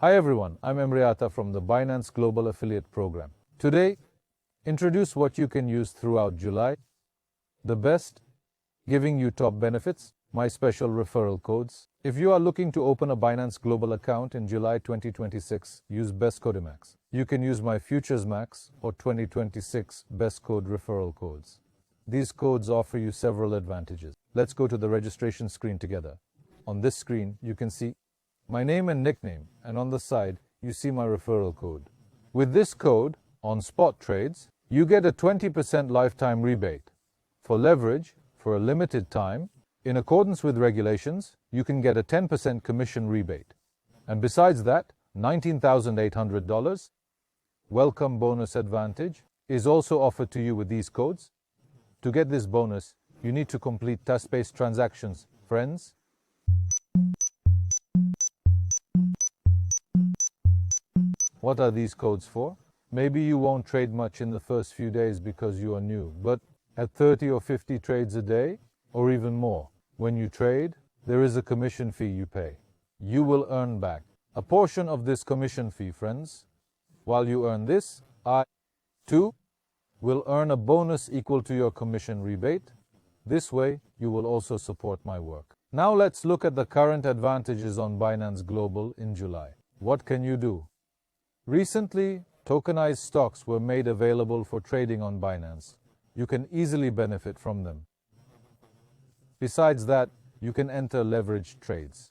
Hi everyone, I'm Emre from the Binance Global Affiliate Program. Today, introduce what you can use throughout July. The best, giving you top benefits, my special referral codes. If you are looking to open a Binance Global account in July 2026, use best CODEMAX. You can use my FUTURESMAX or 2026 best code referral codes. These codes offer you several advantages. Let's go to the registration screen together. On this screen, you can see my name and nickname, and on the side, you see my referral code. With this code, on spot trades, you get a 20% lifetime rebate. For leverage, for a limited time, in accordance with regulations, you can get a 10% commission rebate. And besides that, $19,800 welcome bonus advantage is also offered to you with these codes. To get this bonus, you need to complete task-based transactions, friends. What are these codes for? Maybe you won't trade much in the first few days because you are new, but at 30 or 50 trades a day, or even more, when you trade, there is a commission fee you pay. You will earn back a portion of this commission fee, friends. While you earn this, I, too, will earn a bonus equal to your commission rebate. This way, you will also support my work. Now let's look at the current advantages on Binance Global in July. What can you do? Recently, tokenized stocks were made available for trading on Binance. You can easily benefit from them. Besides that, you can enter leveraged trades.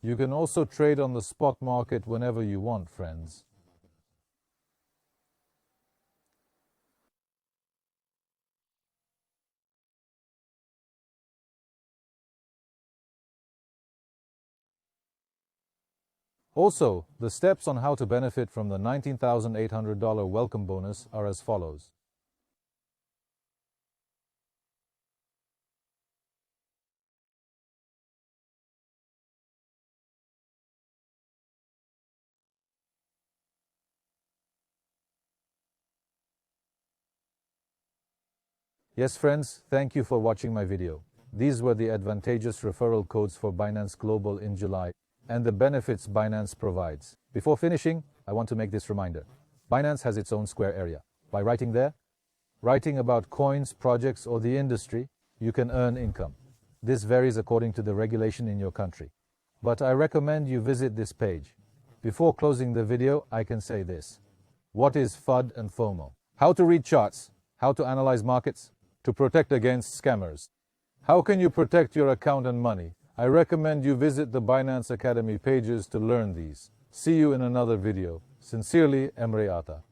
You can also trade on the spot market whenever you want, friends. Also, the steps on how to benefit from the $19,800 welcome bonus are as follows. Yes friends, thank you for watching my video. These were the advantageous referral codes for Binance Global in July and the benefits Binance provides. Before finishing, I want to make this reminder. Binance has its own Square area. By writing there, writing about coins, projects, or the industry, you can earn income. This varies according to the regulation in your country. But I recommend you visit this page. Before closing the video, I can say this. What is FUD and FOMO? How to read charts, how to analyze markets, to protect against scammers. How can you protect your account and money? I recommend you visit the Binance Academy pages to learn these. See you in another video. Sincerely, Emre.